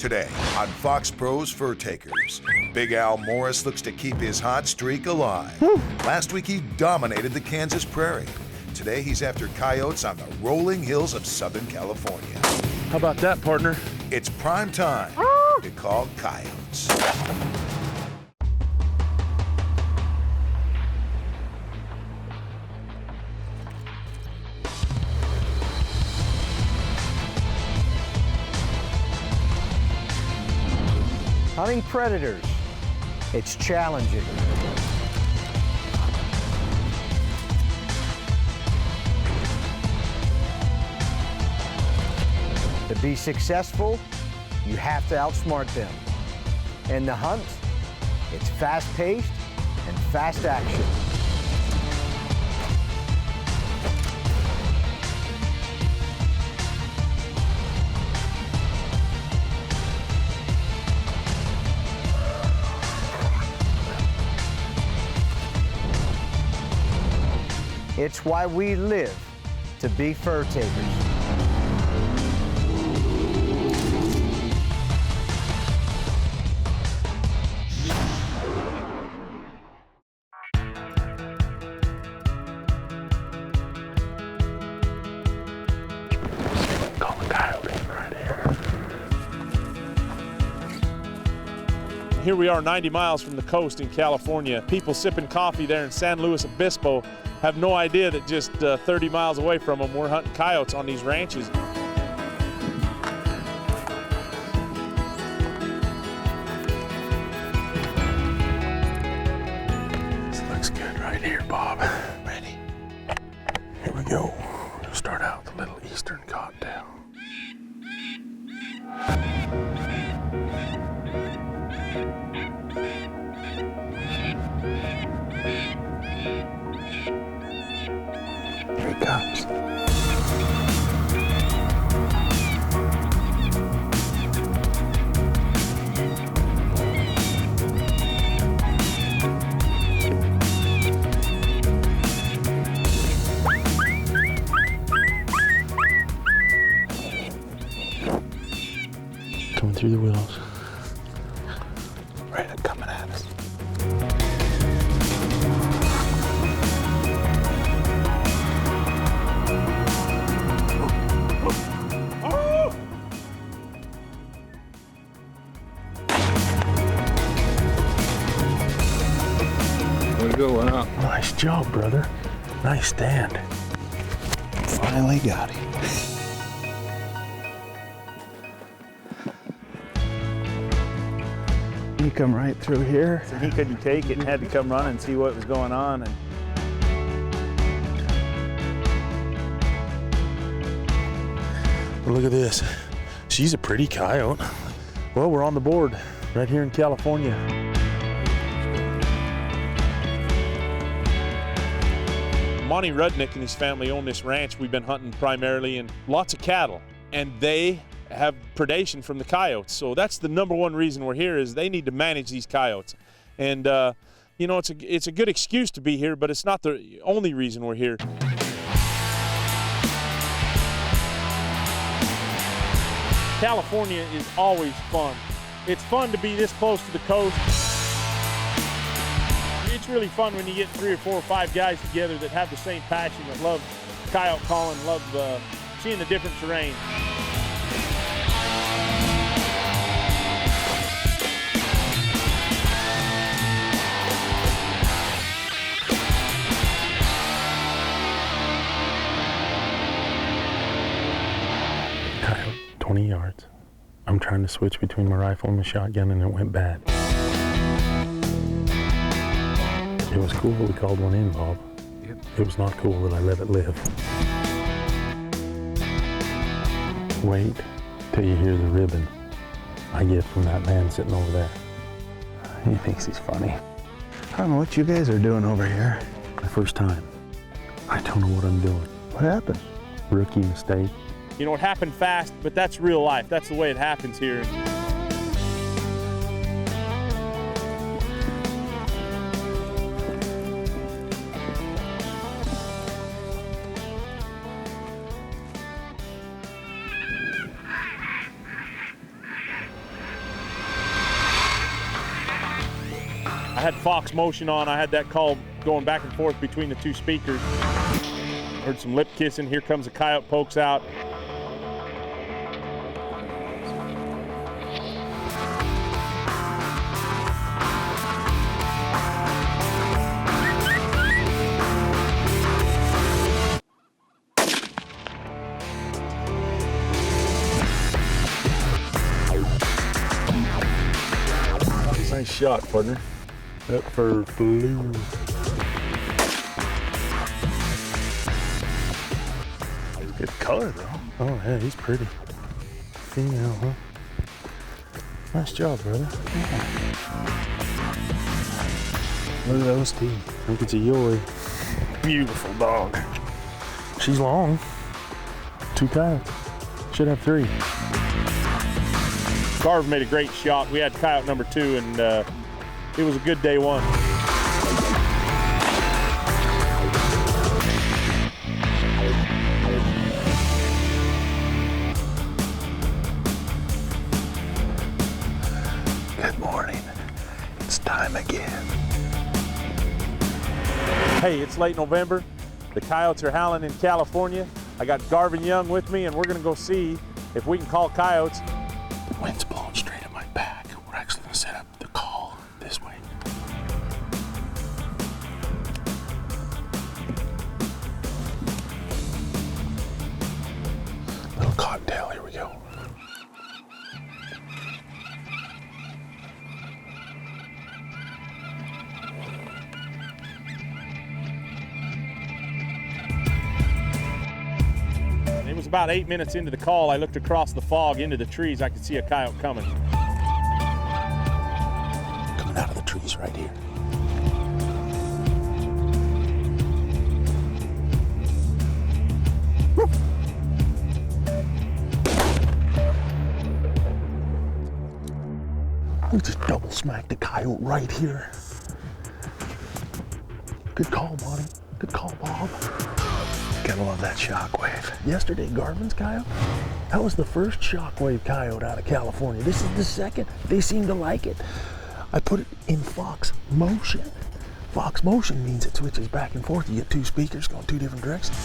Today on Foxpro's Furtakers, Big Al Morris looks to keep his hot streak alive. Last week he dominated the Kansas prairie. Today he's after coyotes on the rolling hills of Southern California. How about that, partner? It's prime time to call coyotes. Hunting predators, it's challenging. To be successful, you have to outsmart them. In the hunt, it's fast-paced and fast action. It's why we live to be fur takers. Call the coyote right here. Here we are 90 miles from the coast in California. People sipping coffee there in San Luis Obispo have no idea that just 30 miles away from them, we're hunting coyotes on these ranches. This looks good right here, Bob. Ready? Here we go. We'll start out with a little eastern cottontail. Here he comes. Coming through the willows. Right, coming at us. Going up. Nice job, brother. Nice stand. Finally got him. You come right through here. So he couldn't take it and had to come run and see what was going on. And Well, look at this. She's a pretty coyote. Well, we're on the board right here in California. Monty Rudnick and his family own this ranch we've been hunting primarily, and lots of cattle, and they have predation from the coyotes. So that's the number one reason we're here, is they need to manage these coyotes. And you know, it's a good excuse to be here, but it's not the only reason we're here. California is always fun. It's fun to be this close to the coast. It's really fun when you get 3 or 4 or 5 guys together that have the same passion, that love coyote calling, love seeing the different terrain. Coyote, 20 yards. I'm trying to switch between my rifle and my shotgun, and it went bad. It was cool that we called one in, Bob. Yep. It was not cool that I let it live. Wait till you hear the ribbon I get from that man sitting over there. He thinks he's funny. I don't know what you guys are doing over here. My first time. I don't know what I'm doing. What happened? Rookie mistake. You know, it happened fast, but that's real life. That's the way it happens here. had Fox Motion on. I had that call going back and forth between the two speakers. Heard some lip kissing. Here comes a coyote, pokes out. Nice shot, partner. That fur flew. Good color though. Oh yeah, he's pretty. Female, huh? Nice job, brother. Yeah. Look at those teeth. I think it's a yoy. Beautiful dog. She's long. 2 coyotes. Should have 3. Garvin made a great shot. We had coyote number 2, and it was a good day 1. Good morning. It's time again. Hey, it's late November. The coyotes are howling in California. I got Garvin Young with me, and we're gonna go see if we can call coyotes. The wind's blowing straight at my back. We're actually gonna set up the call this way. Little cottontail, here we go. It was about 8 minutes into the call. I looked across the fog into the trees. I could see a coyote coming. Coming out of the trees right here. We just double smacked the coyote right here. Good call, Monty. Good call, Bob. Gotta love that shockwave. Yesterday, Garvin's coyote, that was the first shockwave coyote out of California. This is the second. They seem to like it. I put it in Fox Motion. Fox Motion means it switches back and forth. You get 2 speakers going 2 different directions.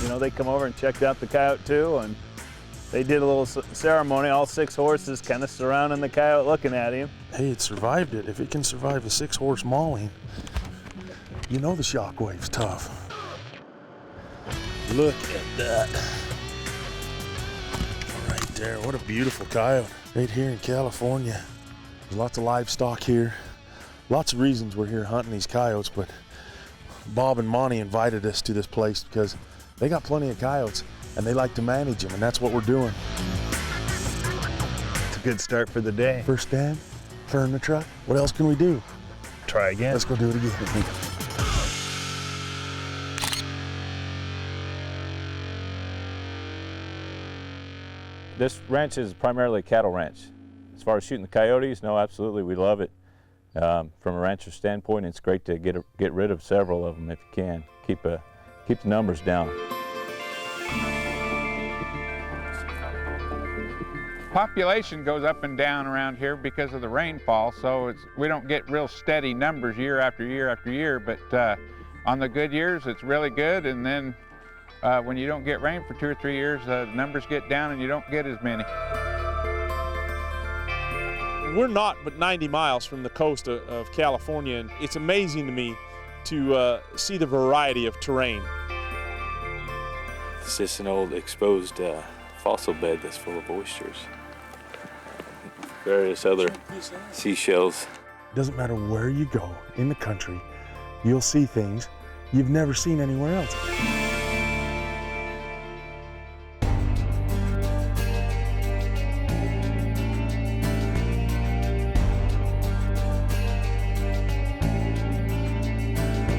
You know, they come over and checked out the coyote too, and they did a little ceremony, all 6 horses kind of surrounding the coyote looking at him. Hey, it survived it. If it can survive a 6-horse mauling, you know the shockwave's tough. Look at that. Right there, what a beautiful coyote. Right here in California. There's lots of livestock here. Lots of reasons we're here hunting these coyotes, but Bob and Monty invited us to this place because they got plenty of coyotes and they like to manage them, and that's what we're doing. It's a good start for the day. First stand, turn the truck. What else can we do? Try again. Let's go do it again. This ranch is primarily a cattle ranch. As far as shooting the coyotes, no, absolutely, we love it. From a rancher's standpoint, it's great to get rid of several of them if you can. Keep the numbers down. Population goes up and down around here because of the rainfall, so we don't get real steady numbers year after year after year, but on the good years it's really good, and then when you don't get rain for 2 or 3 years, the numbers get down and you don't get as many. We're not but 90 miles from the coast of California, and it's amazing to me to see the variety of terrain. It's just an old exposed fossil bed that's full of oysters. Various other seashells. Doesn't matter where you go in the country, you'll see things you've never seen anywhere else.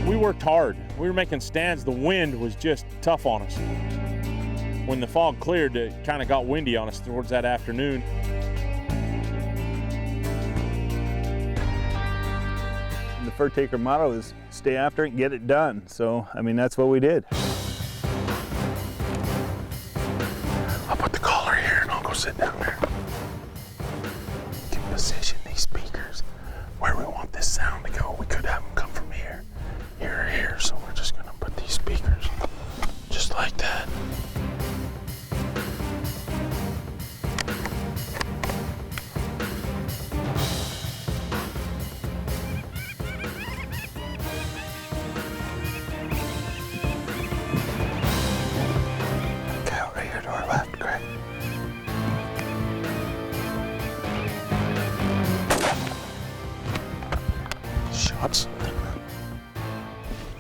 We worked hard. We were making stands. The wind was just tough on us. When the fog cleared, it kind of got windy on us towards that afternoon. The Furtaker motto is stay after it and get it done. So, I mean, that's what we did. I'll put the collar here and I'll go sit down there. Can position these speakers.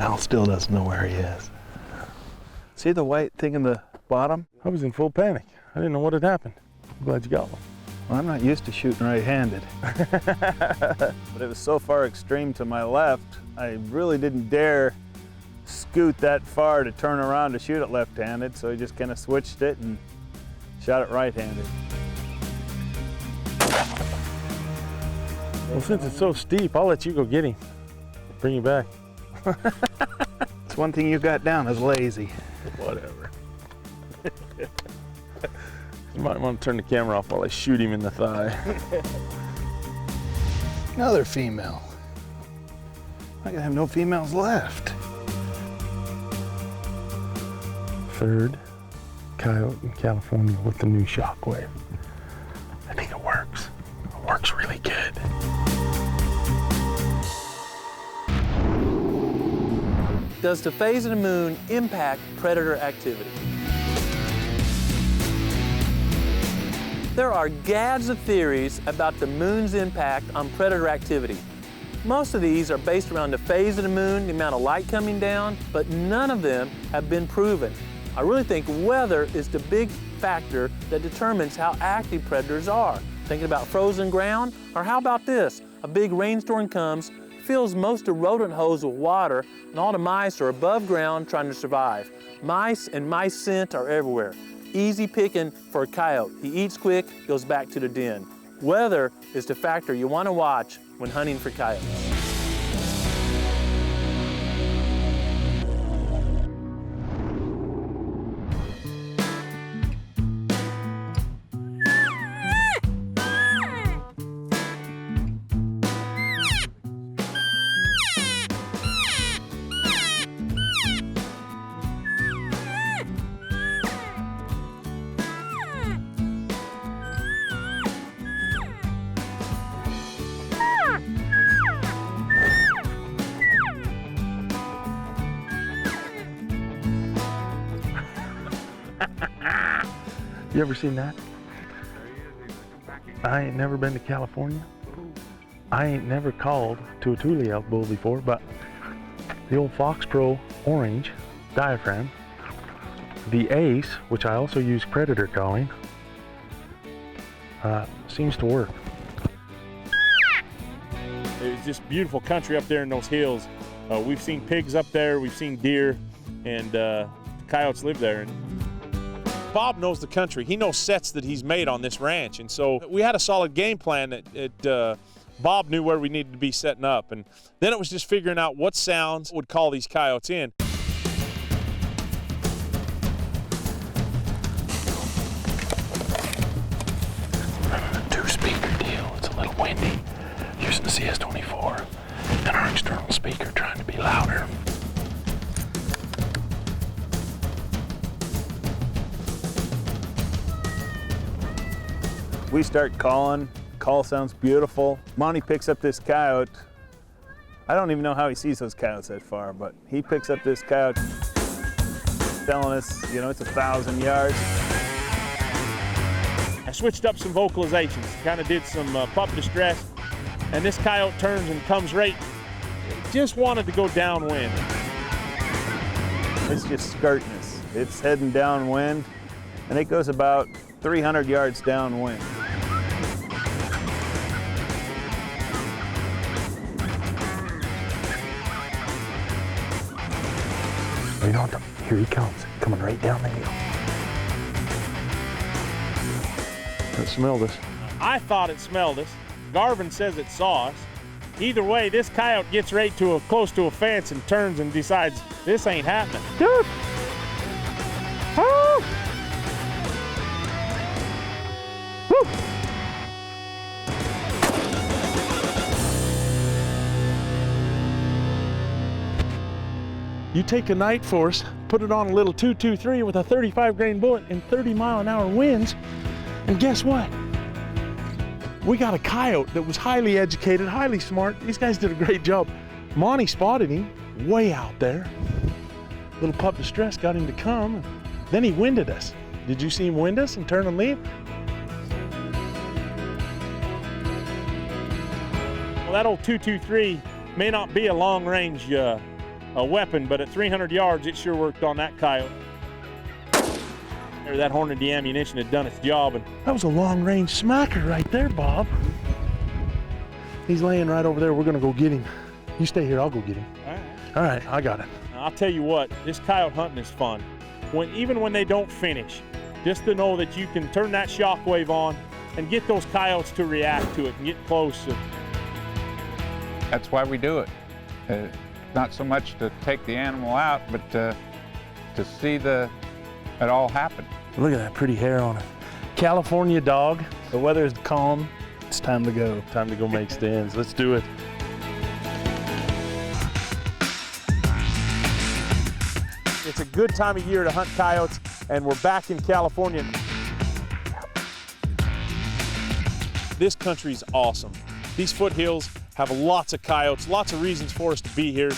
Al still doesn't know where he is. See the white thing in the bottom? I was in full panic. I didn't know what had happened. I'm glad you got one. Well, I'm not used to shooting right-handed. But it was so far extreme to my left, I really didn't dare scoot that far to turn around to shoot it left-handed, so I just kind of switched it and shot it right-handed. Well, since it's so steep, I'll let you go get him. Bring you back. It's one thing you got down is lazy. Whatever. You might want to turn the camera off while I shoot him in the thigh. Another female. I gotta have no females left. Third coyote in California with the new Shockwave. I think it works. It works really good. Does the phase of the moon impact predator activity? There are gads of theories about the moon's impact on predator activity. Most of these are based around the phase of the moon, the amount of light coming down, but none of them have been proven. I really think weather is the big factor that determines how active predators are. Thinking about frozen ground, or how about this? A big rainstorm comes, fills most of rodent holes with water, and all the mice are above ground trying to survive. Mice and mice scent are everywhere. Easy picking for a coyote. He eats quick, goes back to the den. Weather is the factor you want to watch when hunting for coyotes. You ever seen that? I ain't never been to California. I ain't never called to a tule elk bull before, but the old Foxpro orange diaphragm, the Ace, which I also use predator calling, seems to work. It's just beautiful country up there in those hills. We've seen pigs up there, we've seen deer, and coyotes live there. And Bob knows the country. He knows sets that he's made on this ranch, and so we had a solid game plan that Bob knew where we needed to be setting up, and then it was just figuring out what sounds would call these coyotes in. Two-speaker deal. It's a little windy. Using the CS24 and our external speaker trying to be louder. We start calling. Call sounds beautiful. Monty picks up this coyote. I don't even know how he sees those coyotes that far, but he picks up this coyote, telling us, you know, it's 1,000 yards. I switched up some vocalizations, kind of did some pup distress, and this coyote turns and comes right, just wanted to go downwind. It's just skirting us. It's heading downwind, and it goes about 300 yards downwind. You know what? Here he comes, coming right down the hill. It smelled us. I thought it smelled us. Garvin says it saw us. Either way, this coyote gets right to close to a fence and turns and decides this ain't happening. Dude! Oh! Woo! You take a night force, put it on a little 223 with a 35 grain bullet and 30-mile-an-hour winds, and guess what? We got a coyote that was highly educated, highly smart. These guys did a great job. Monty spotted him way out there. Little pup distress got him to come, and then he winded us. Did you see him wind us and turn and leave? Well, that old 223 may not be a long-range a weapon, but at 300 yards, it sure worked on that coyote. There, that Hornady ammunition had done its job, and that was a long-range smacker right there, Bob. He's laying right over there. We're gonna go get him. You stay here, I'll go get him. All right, I got it. I'll tell you what, this coyote hunting is fun. Even when they don't finish, just to know that you can turn that shockwave on and get those coyotes to react to it and get close. That's why we do it. Not so much to take the animal out, but to see it all happen. Look at that pretty hair on it. California dog. The weather is calm. It's time to go. Time to go make stands. Let's do it. It's a good time of year to hunt coyotes, and we're back in California. This country's awesome. These foothills have lots of coyotes, lots of reasons for us to be here.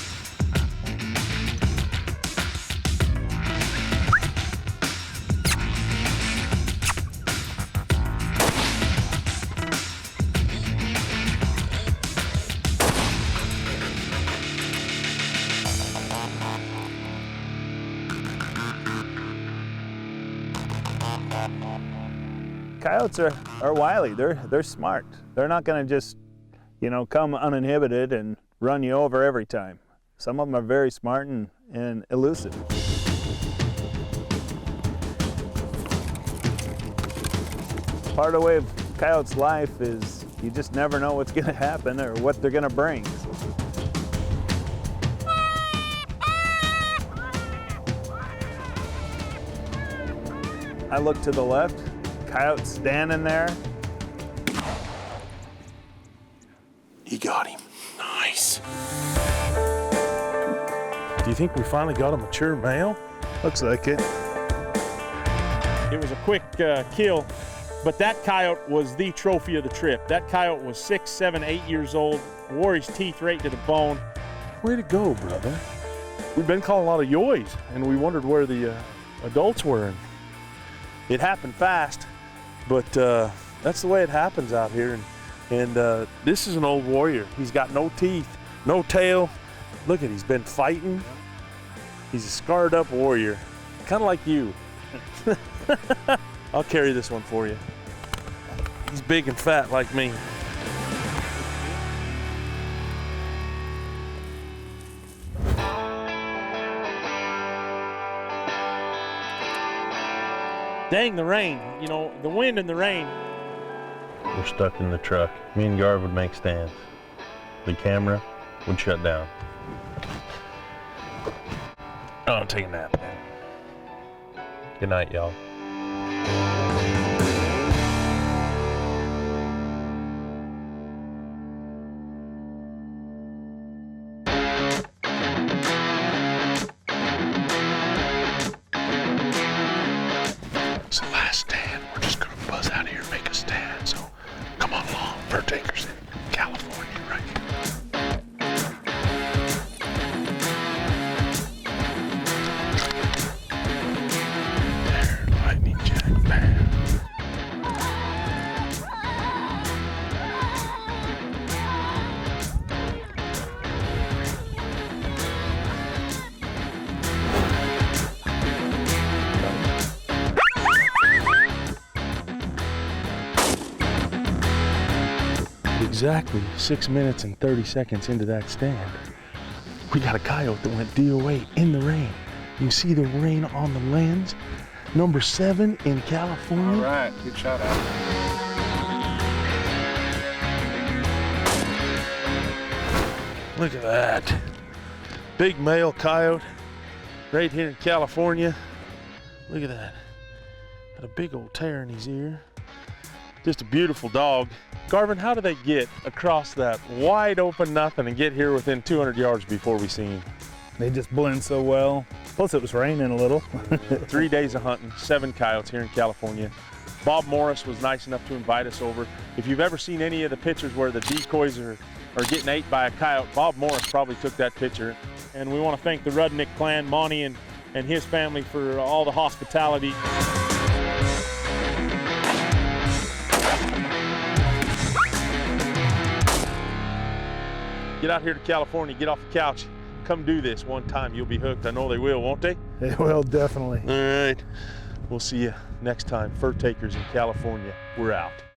Coyotes are wily. They're smart. They're not going to just, come uninhibited and run you over every time. Some of them are very smart and elusive. Part of the way of coyote's life is you just never know what's going to happen or what they're going to bring. I look to the left. Coyote standing there. You got him. Nice. Do you think we finally got a mature male? Looks like it. It was a quick kill, but that coyote was the trophy of the trip. That coyote was 6, 7, 8 years old, wore his teeth right to the bone. Way to go, brother. We've been calling a lot of yoys, and we wondered where the adults were. And it happened fast. But that's the way it happens out here. And this is an old warrior. He's got no teeth, no tail. Look at, he's been fighting. He's a scarred up warrior, kind of like you. I'll carry this one for you. He's big and fat like me. Dang the rain, the wind and the rain. We're stuck in the truck. Me and Garv would make stands. The camera would shut down. Oh, I'm taking a nap. Good night, y'all. It's the last stand. We're just gonna buzz out of here and make a stand. So come on along, Furtakers in California, right? There, lightning jack, bam. Exactly 6 minutes and 30 seconds into that stand, we got a coyote that went DOA in the rain. You see the rain on the lens. Number 7 in California. All right, good shot out. Look at that. Big male coyote right here in California. Look at that. Got a big old tear in his ear. Just a beautiful dog. Garvin, how do they get across that wide open nothing and get here within 200 yards before we see him? They just blend so well. Plus it was raining a little. 3 days of hunting, 7 coyotes here in California. Bob Morris was nice enough to invite us over. If you've ever seen any of the pictures where the decoys are getting ate by a coyote, Bob Morris probably took that picture. And we want to thank the Rudnick clan, Monty and his family, for all the hospitality. Get out here to California, get off the couch, come do this one time. You'll be hooked. I know they will, won't they? They will, definitely. All right. We'll see you next time. Fur Takers in California. We're out.